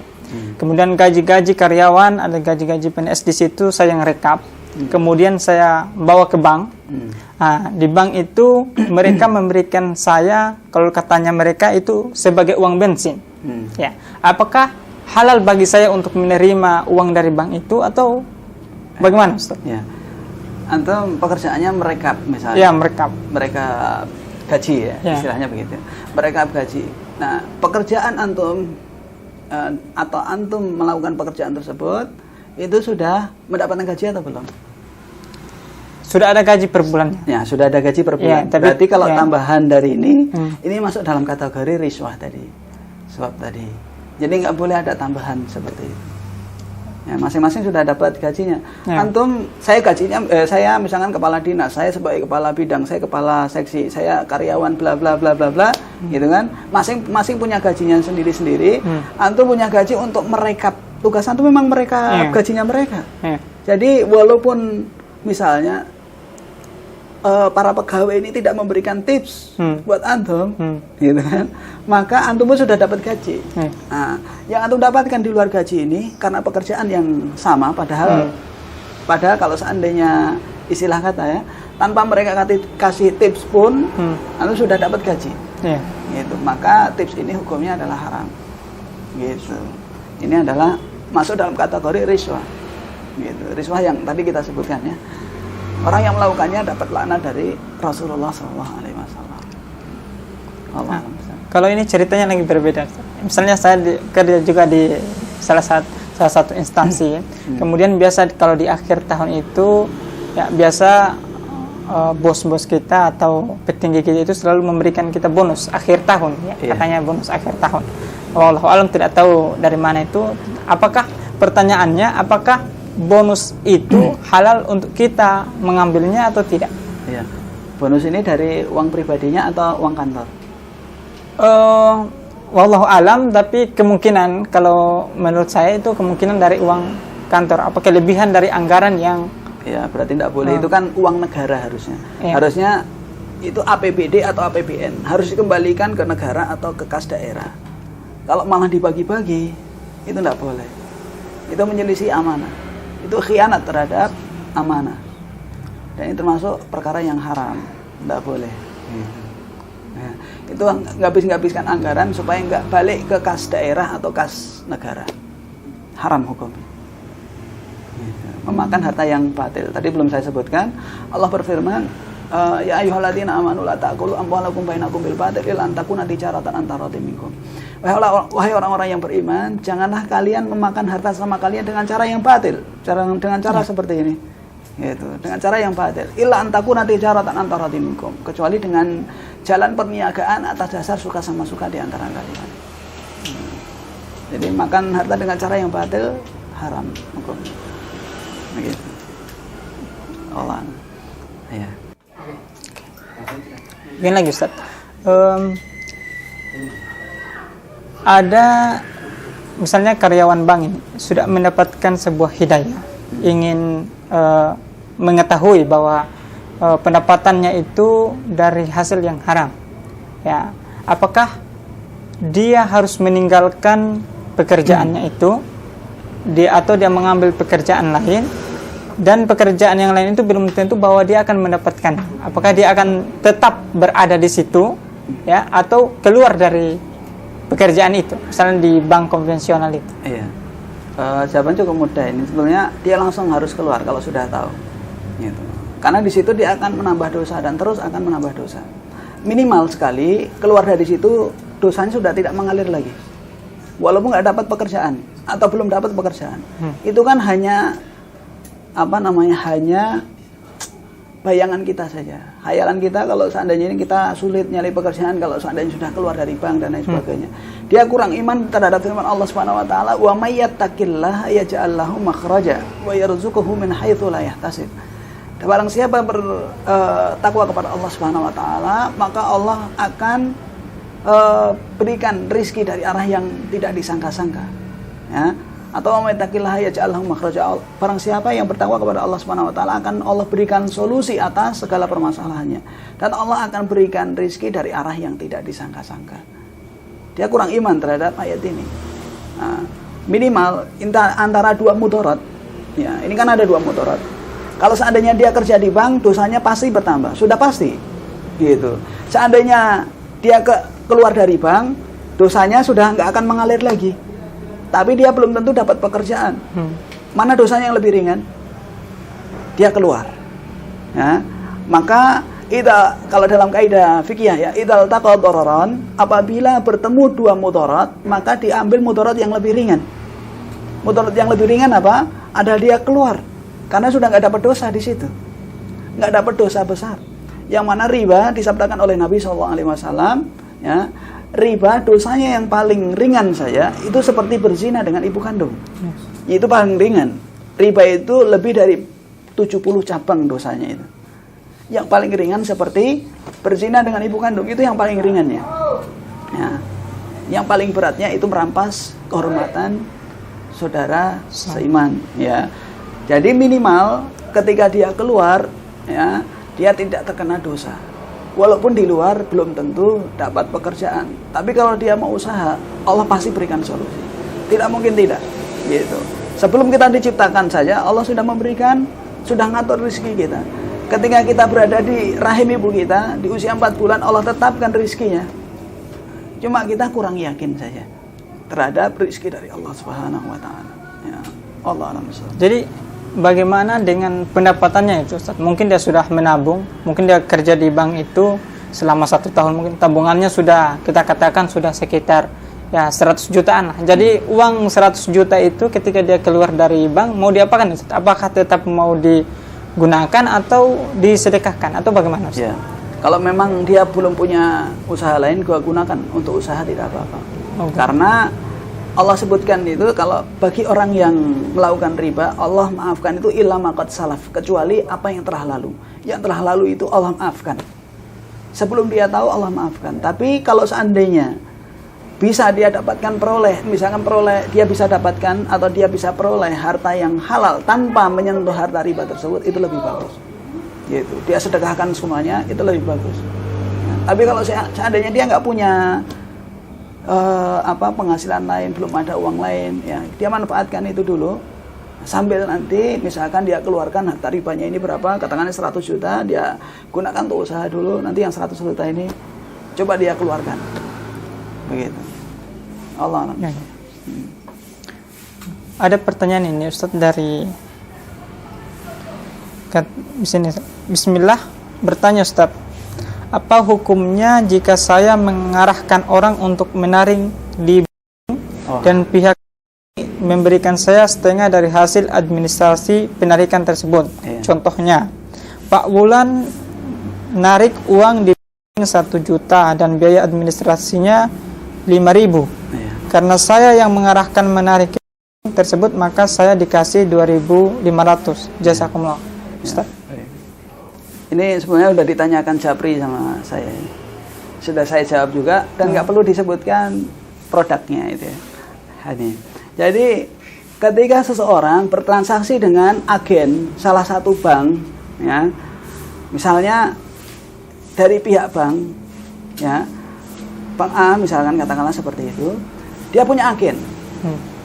Kemudian gaji-gaji karyawan, ada gaji-gaji PNS di situ saya yang rekap. Kemudian saya bawa ke bank. Nah, di bank itu mereka memberikan saya, kalau katanya mereka itu sebagai uang bensin. Ya, apakah halal bagi saya untuk menerima uang dari bank itu atau bagaimana, Ustaz? Ya, antum pekerjaannya merekap misalnya. Ya, merekap. Merekap gaji ya, istilahnya begitu. Merekap gaji. Nah, pekerjaan antum atau antum melakukan pekerjaan tersebut itu sudah mendapatkan gaji atau belum? Sudah ada gaji per bulannya. Ya, sudah ada gaji per bulan. Ya, berarti kalau tambahan dari ini masuk dalam kategori riswah tadi. Sebab tadi. Jadi nggak boleh ada tambahan seperti itu. Ya, masing-masing sudah dapat gajinya. Ya. Antum, saya gajinya, saya misalkan kepala dinas, saya sebagai kepala bidang, saya kepala seksi, saya karyawan bla bla bla bla bla, gitu kan. Masing-masing punya gajinya sendiri-sendiri. Antum punya gaji untuk merekap. Tugas antum memang merekap gajinya mereka. Jadi walaupun misalnya para pegawai ini tidak memberikan tips buat antum, gitu kan, maka antum pun sudah dapat gaji. Nah, yang antum dapatkan di luar gaji ini karena pekerjaan yang sama, padahal kalau seandainya istilah kata ya, tanpa mereka kasih tips pun, antum sudah dapat gaji. Gitu. Maka tips ini hukumnya adalah haram. Gitu. Ini adalah masuk dalam kategori riswah. Gitu. Riswah yang tadi kita sebutkan ya. Orang yang melakukannya dapat laknat dari Rasulullah SAW. Kalau ini ceritanya lagi berbeda. Misalnya saya kerja juga di salah satu instansi. Kemudian biasa kalau di akhir tahun itu, ya biasa bos-bos kita atau petinggi kita itu selalu memberikan kita bonus akhir tahun. Ya, katanya bonus akhir tahun. Wallahu alam, tidak tahu dari mana itu. Pertanyaannya, apakah bonus itu halal untuk kita mengambilnya atau tidak? Ya. Bonus ini dari uang pribadinya atau uang kantor? Wallahu alam, tapi kemungkinan kalau menurut saya itu kemungkinan dari uang kantor. Apa kelebihan dari anggaran yang? Ya, berarti tidak boleh. Itu kan uang negara harusnya. Harusnya itu APBD atau APBN harus dikembalikan ke negara atau ke kas daerah. Kalau malah dibagi-bagi, itu tidak boleh. Itu menyelisih amanah. itu khianat terhadap amanah. Dan ini termasuk perkara yang haram, tidak boleh. Nah, itu ngabis-ngabiskan anggaran supaya nggak balik ke kas daerah atau kas negara. Haram hukumnya. Memakan harta yang batil. Tadi belum saya sebutkan, Allah berfirman, ya ayyuhalladzina amanu la ta'kulu amwalakum bainakum bil batil illa an takuna tijaratan antara minkum. Wahai orang-orang yang beriman, janganlah kalian memakan harta sama kalian dengan cara yang batil. Dengan cara seperti ini. Gitu, dengan cara yang batil. Illa an takuna tijaratan antara minkum. Kecuali dengan jalan perniagaan atas dasar suka sama suka di antara kalian. Jadi makan harta dengan cara yang batil haram hukumnya. Begitu. Allah. Ya. Mungkin lagi Ustaz. Ada misalnya karyawan bank ini sudah mendapatkan sebuah hidayah, ingin mengetahui bahwa pendapatannya itu dari hasil yang haram. Ya, apakah dia harus meninggalkan pekerjaannya itu atau dia mengambil pekerjaan lain, dan pekerjaan yang lain itu belum tentu bahwa dia akan mendapatkan. Apakah dia akan tetap berada di situ, ya, atau keluar dari pekerjaan itu, misalnya di bank konvensional itu? Iya. Jawaban cukup mudah ini. Sebenarnya dia langsung harus keluar kalau sudah tahu. Gitu. Karena di situ dia akan menambah dosa dan terus akan menambah dosa. Minimal sekali keluar dari situ dosanya sudah tidak mengalir lagi. Walaupun nggak dapat pekerjaan atau belum dapat pekerjaan, itu kan hanya hanya bayangan kita saja, hayalan kita. Kalau seandainya ini kita sulit nyari pekerjaan, kalau seandainya sudah keluar dari bank dan lain sebagainya, dia kurang iman terhadap firman Allah Subhanahu Wa Taala, wa may yattaqillaha yaj'al lahu makhraja wa yarzuquhu min haitsu la yahtasib. Barang siapa bertakwa kepada Allah Subhanahu Wa Taala, maka Allah akan berikan rizki dari arah yang tidak disangka-sangka, ya. Atau wa'ittaqillaha yaj'al lahu makhraja. Barang siapa yang bertakwa kepada Allah Subhanahu wa taala, akan Allah berikan solusi atas segala permasalahannya, dan Allah akan berikan rizki dari arah yang tidak disangka-sangka. Dia kurang iman terhadap ayat ini. Nah, minimal antara dua mudarat. Ya, ini kan ada dua mudarat. Kalau seandainya dia kerja di bank, dosanya pasti bertambah, sudah pasti. Gitu. Seandainya dia keluar dari bank, dosanya sudah nggak akan mengalir lagi. Tapi dia belum tentu dapat pekerjaan. Mana dosanya yang lebih ringan? Dia keluar. Ya. Maka kalau dalam kaidah fikih ya, idzal taqad dararan, apabila bertemu dua mudarat, maka diambil mudarat yang lebih ringan. Mudarat yang lebih ringan apa? Ada dia keluar, karena sudah nggak dapat dosa di situ, nggak dapat dosa besar. Yang mana riba disabdakan oleh Nabi SAW, ya, riba dosanya yang paling ringan saja itu seperti berzina dengan ibu kandung. Itu paling ringan. Riba itu lebih dari 70 cabang dosanya itu. Yang paling ringan seperti berzina dengan ibu kandung, itu yang paling ringannya. Ya. Yang paling beratnya itu merampas kehormatan saudara seiman, ya. Jadi minimal ketika dia keluar, ya, dia tidak terkena dosa. Walaupun di luar belum tentu dapat pekerjaan, tapi kalau dia mau usaha, Allah pasti berikan solusi. Tidak mungkin tidak, gitu. Sebelum kita diciptakan saja, Allah sudah memberikan, sudah ngatur rezeki kita. Ketika kita berada di rahim ibu kita, di usia 4 bulan, Allah tetapkan rezekinya. Cuma kita kurang yakin saja terhadap rezeki dari Allah Subhanahu wa taala. Ya, Allah a'lam. Jadi bagaimana dengan pendapatannya itu, Ustaz? Mungkin dia sudah menabung, mungkin dia kerja di bank itu selama 1 tahun, mungkin tabungannya sudah, kita katakan sudah sekitar ya 100 jutaan lah. Jadi uang 100 juta itu ketika dia keluar dari bank, mau diapakan, Ustaz? Apakah tetap mau digunakan atau disedekahkan atau bagaimana, Ustaz? Ya. Kalau memang dia belum punya usaha lain, gua gunakan untuk usaha, tidak apa-apa. Okay. Karena Allah sebutkan itu, kalau bagi orang yang melakukan riba, Allah maafkan itu illa ma qad salaf, kecuali apa yang telah lalu. Yang telah lalu itu Allah maafkan. Sebelum dia tahu, Allah maafkan. Tapi kalau seandainya bisa dia dapatkan misalkan dia bisa dapatkan atau dia bisa peroleh harta yang halal tanpa menyentuh harta riba tersebut, itu lebih bagus. Gitu. Dia sedekahkan semuanya, itu lebih bagus. Nah, tapi kalau seandainya dia nggak punya penghasilan lain, belum ada uang lain, ya, dia manfaatkan itu dulu Sambil nanti misalkan dia keluarkan harta ribanya ini berapa, katakanlah 100 juta, dia gunakan untuk usaha dulu, nanti yang 100 juta ini coba dia keluarkan. Begitu. Allah alam. Ya. Ada pertanyaan ini Ustaz dari di sini. Bismillah, bertanya Ustaz, apa hukumnya jika saya mengarahkan orang untuk menaring di dan pihak memberikan saya setengah dari hasil administrasi penarikan tersebut? Contohnya, Pak Wulan narik uang di 1 juta dan biaya administrasinya 5.000. Karena saya yang mengarahkan menarik tersebut, maka saya dikasih 2.500. Jazakumullah. Ustaz. Ini sebenarnya sudah ditanyakan Japri sama saya. Sudah saya jawab juga dan nggak perlu disebutkan produknya itu ya. Jadi ketika seseorang bertransaksi dengan agen salah satu bank, ya, misalnya dari pihak bank, ya, Bank A misalkan katakanlah seperti itu, dia punya agen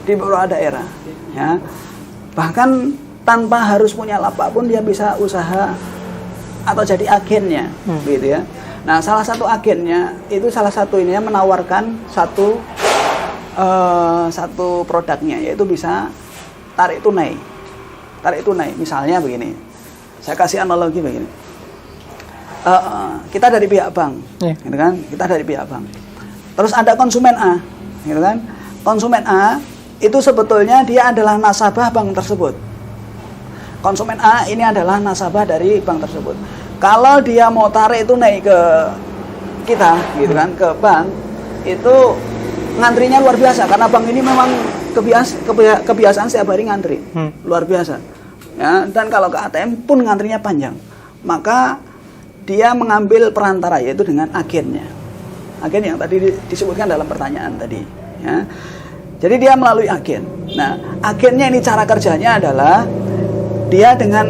di beberapa daerah, ya, bahkan tanpa harus punya lapak pun dia bisa usaha atau jadi agennya, gitu ya. Nah, salah satu agennya itu salah satu ini menawarkan satu produknya, yaitu bisa tarik tunai. Tarik tunai, misalnya begini. Saya kasih analogi begini. Kita dari pihak bank, gitu kan? Kita dari pihak bank. Terus ada konsumen A, gitu kan? Konsumen A itu sebetulnya dia adalah nasabah bank tersebut. Konsumen A ini adalah nasabah dari bank tersebut. Kalau dia mau tarik tunai ke kita, gitu kan, ke bank, itu ngantrinya luar biasa karena bank ini memang kebiasaan setiap hari ngantri, luar biasa. Ya, dan kalau ke ATM pun ngantrinya panjang. Maka dia mengambil perantara, yaitu dengan agennya. Agen yang tadi disebutkan dalam pertanyaan tadi. Ya. Jadi dia melalui agen. Nah, agennya ini cara kerjanya adalah dia dengan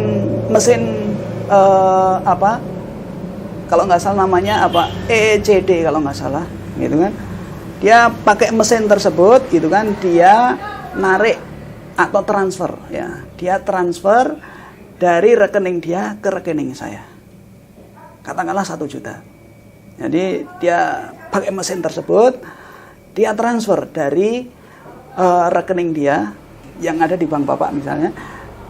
mesin kalau nggak salah namanya EECD kalau nggak salah, gitu kan? Dia pakai mesin tersebut, gitu kan? Dia narik atau transfer, ya. Dia transfer dari rekening dia ke rekening saya. Katakanlah 1 juta. Jadi dia pakai mesin tersebut, dia transfer dari rekening dia yang ada di bank bapak misalnya,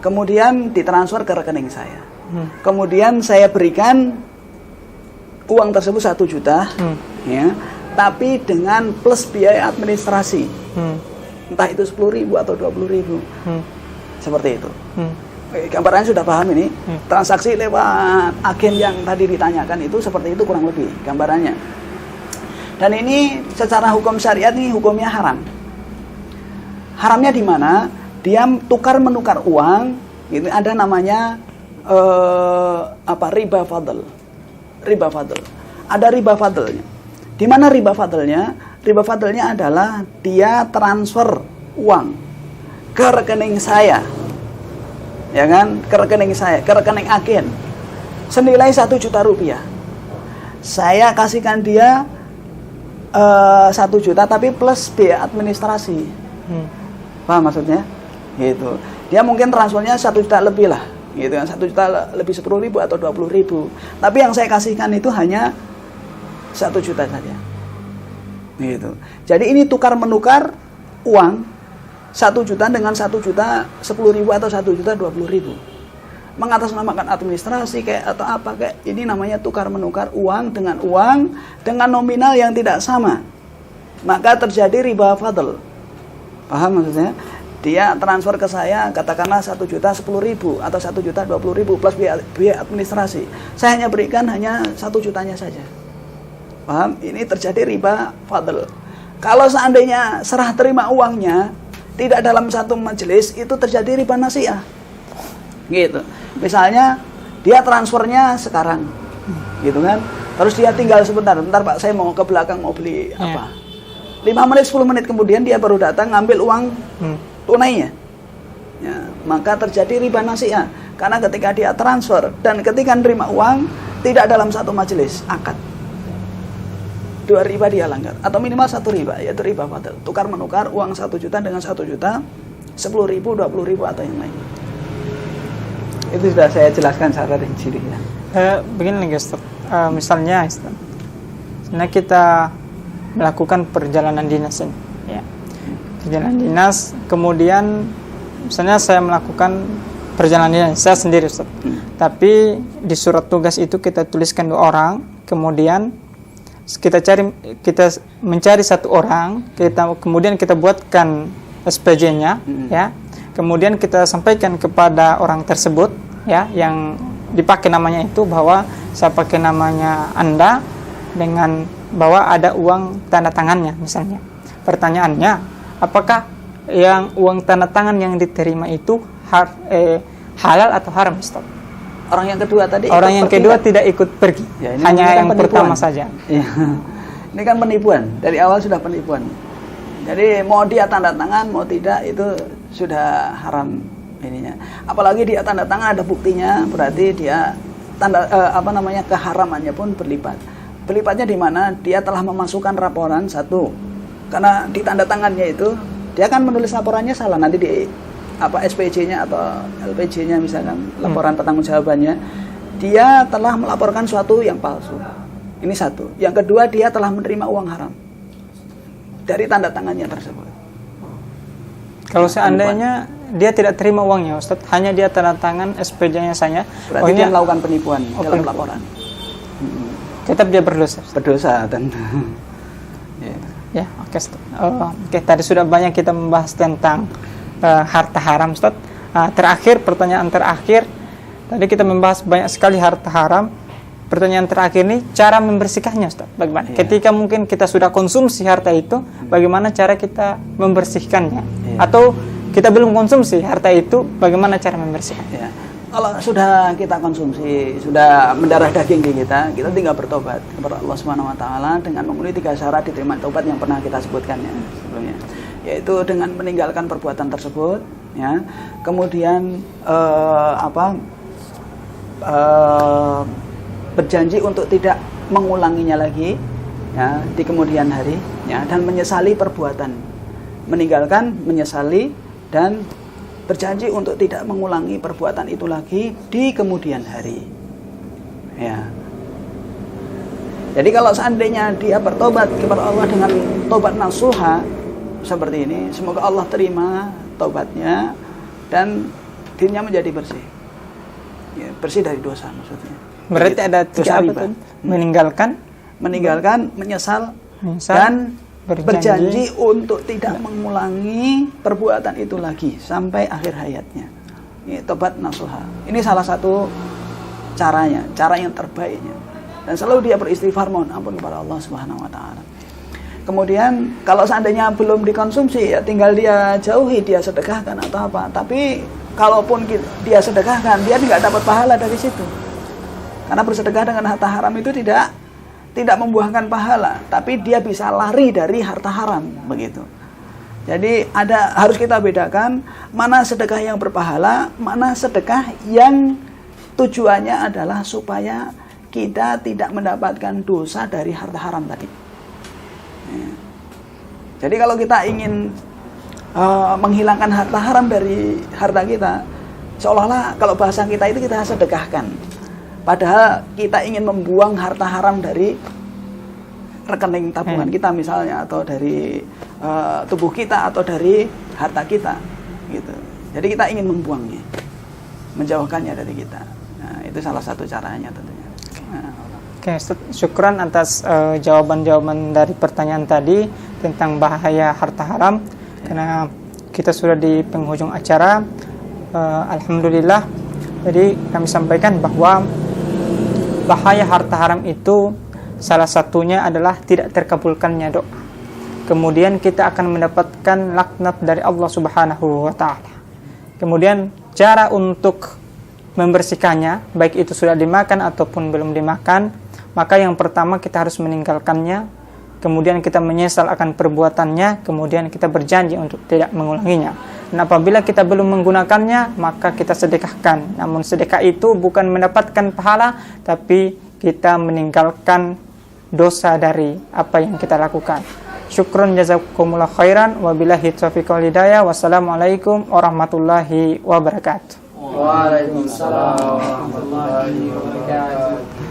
kemudian ditransfer ke rekening saya. Kemudian saya berikan uang tersebut 1 juta, ya, tapi dengan plus biaya administrasi, entah itu 10.000 atau 20.000, seperti itu. Gambarannya sudah paham ini? Transaksi lewat agen yang tadi ditanyakan itu seperti itu kurang lebih gambarannya. Dan ini secara hukum syariat ini hukumnya haram. Haramnya di mana? Dia tukar menukar uang, itu ada namanya riba fadl. Riba fadl. Ada riba fadlnya. Di mana riba fadlnya? Riba fadlnya adalah dia transfer uang ke rekening saya, ya kan? Ke rekening saya, ke rekening agen, senilai 1 juta rupiah. Saya kasihkan dia 1 juta, tapi plus biaya administrasi. Paham maksudnya? Gitu. Dia mungkin transfernya 1 juta lebih lah, gitu kan? 1 juta lebih 10.000 atau 20.000. Tapi yang saya kasihkan itu hanya 1 juta saja. Gitu. Jadi ini tukar menukar uang 1 juta dengan 1 juta 10.000 atau 1 juta 20.000. Mengatasnamakan administrasi kayak atau apa kayak, ini namanya tukar menukar uang dengan nominal yang tidak sama. Maka terjadi riba fadl. Paham maksudnya? Dia transfer ke saya katakanlah 1 juta 10.000 atau 1 juta 20.000 plus biaya administrasi. Saya hanya berikan hanya 1 jutanya saja. Paham? Ini terjadi riba fadl. Kalau seandainya serah terima uangnya tidak dalam satu majelis, itu terjadi riba nasiah. Gitu. Misalnya dia transfernya sekarang, gitu kan? Terus dia tinggal sebentar Pak, saya mau ke belakang mau beli apa? 5 menit 10 menit kemudian dia baru datang ngambil uang tunainya. Ya, maka terjadi riba nasiah karena ketika dia transfer dan ketika nerima uang tidak dalam satu majelis, akad. 2 riba dia langgar atau minimal 1 riba, yaitu riba fadl. Tukar menukar uang 1 juta dengan 1 juta 10.000, 20.000 atau yang lain. Itu sudah saya jelaskan secara rinci ya. Begini lagi Ustaz. Misalnya Ustaz, nah kita melakukan perjalanan dinas ini, ya. Perjalanan dinas, kemudian misalnya saya melakukan perjalanan dinas saya sendiri Ustaz. Tapi di surat tugas itu kita tuliskan 2 orang, kemudian kita mencari 1 orang, kemudian kita buatkan SPJ-nya, ya. Kemudian kita sampaikan kepada orang tersebut, ya, yang dipakai namanya itu, bahwa saya pakai namanya Anda dengan bahwa ada uang tanda tangannya misalnya. Pertanyaannya, apakah yang uang tanda tangan yang diterima itu halal atau haram, Ustaz? Orang yang kedua tadi. Orang yang kedua tidak ikut pergi, ya, hanya yang penipuan. Pertama saja. Ya. Ini kan penipuan, dari awal sudah penipuan. Jadi mau dia tanda tangan, mau tidak, itu sudah haram ininya. Apalagi dia tanda tangan ada buktinya, berarti dia keharamannya pun berlipat. Berlipatnya di mana? Dia telah memasukkan laporan satu. Karena di tanda tangannya itu dia kan menulis laporannya salah, nanti di SPJ-nya atau LPJ-nya misalkan, laporan pertanggungjawabannya, dia telah melaporkan suatu yang palsu. Ini satu. Yang kedua, dia telah menerima uang haram dari tanda tangannya tersebut. Kalau seandainya dia tidak terima uangnya, Ustaz, hanya dia tanda tangan SPJ-nya saja, berarti dia melakukan penipuan dalam laporan. Tetap dia berdosa. Berdosa tentu. Ya, oke. Oke, tadi sudah banyak kita membahas tentang harta haram, Ustaz. Pertanyaan terakhir, tadi kita membahas banyak sekali harta haram. Pertanyaan terakhir ini, cara membersihkannya, Ustaz. Bagaimana? Ketika mungkin kita sudah konsumsi harta itu, bagaimana cara kita membersihkannya? Atau kita belum konsumsi harta itu, bagaimana cara membersihkannya? Kalau sudah kita konsumsi, sudah mendarah daging di kita tinggal bertobat kepada Allah Subhanahu wa taala dengan memenuhi 3 syarat diterima taubat yang pernah kita sebutkan ya sebelumnya. Yaitu dengan meninggalkan perbuatan tersebut, ya. Kemudian berjanji untuk tidak mengulanginya lagi, ya, di kemudian hari, ya, dan menyesali perbuatan, meninggalkan, menyesali, dan berjanji untuk tidak mengulangi perbuatan itu lagi di kemudian hari, ya. Jadi kalau seandainya dia bertobat kepada Allah dengan tobat nasuha seperti ini, semoga Allah terima taubatnya dan dirinya menjadi bersih, ya, bersih dari dosa maksudnya. Berarti ada dosa apa tuh? Meninggalkan, menyesal, dan berjanji untuk tidak mengulangi perbuatan itu lagi sampai akhir hayatnya. Ini tobat nasuha. Ini salah satu caranya, cara yang terbaiknya. Dan selalu dia beristighfar mohon ampun kepada Allah Subhanahu wa taala. Kemudian kalau seandainya belum dikonsumsi, ya tinggal dia jauhi, dia sedekahkan atau apa. Tapi kalaupun dia sedekahkan, dia tidak dapat pahala dari situ. Karena bersedekah dengan harta haram itu tidak membuahkan pahala, tapi dia bisa lari dari harta haram, begitu. Jadi harus kita bedakan mana sedekah yang berpahala, mana sedekah yang tujuannya adalah supaya kita tidak mendapatkan dosa dari harta haram tadi. Jadi kalau kita ingin menghilangkan harta haram dari harta kita, seolah-olah kalau bahasa kita itu kita sedekahkan. Padahal kita ingin membuang harta haram dari rekening tabungan kita misalnya, atau dari tubuh kita, atau dari harta kita, gitu. Jadi kita ingin membuangnya, menjauhkannya dari kita. Nah, itu salah satu caranya tentunya. Oke, syukran atas jawaban-jawaban dari pertanyaan tadi tentang bahaya harta haram. Karena kita sudah di penghujung acara, alhamdulillah. Jadi kami sampaikan bahwa bahaya harta haram itu salah satunya adalah tidak terkabulkannya doa. Kemudian kita akan mendapatkan laknat dari Allah Subhanahu wa taala. Kemudian cara untuk membersihkannya, baik itu sudah dimakan ataupun belum dimakan, maka yang pertama kita harus meninggalkannya. Kemudian kita menyesal akan perbuatannya, kemudian kita berjanji untuk tidak mengulanginya. Dan apabila kita belum menggunakannya, maka kita sedekahkan. Namun sedekah itu bukan mendapatkan pahala, tapi kita meninggalkan dosa dari apa yang kita lakukan. Syukron jazakumullah khairan. Wabillahi taufiq wal hidayah. Wassalamualaikum warahmatullahi wabarakatuh. Waalaikumsalam warahmatullahi wabarakatuh.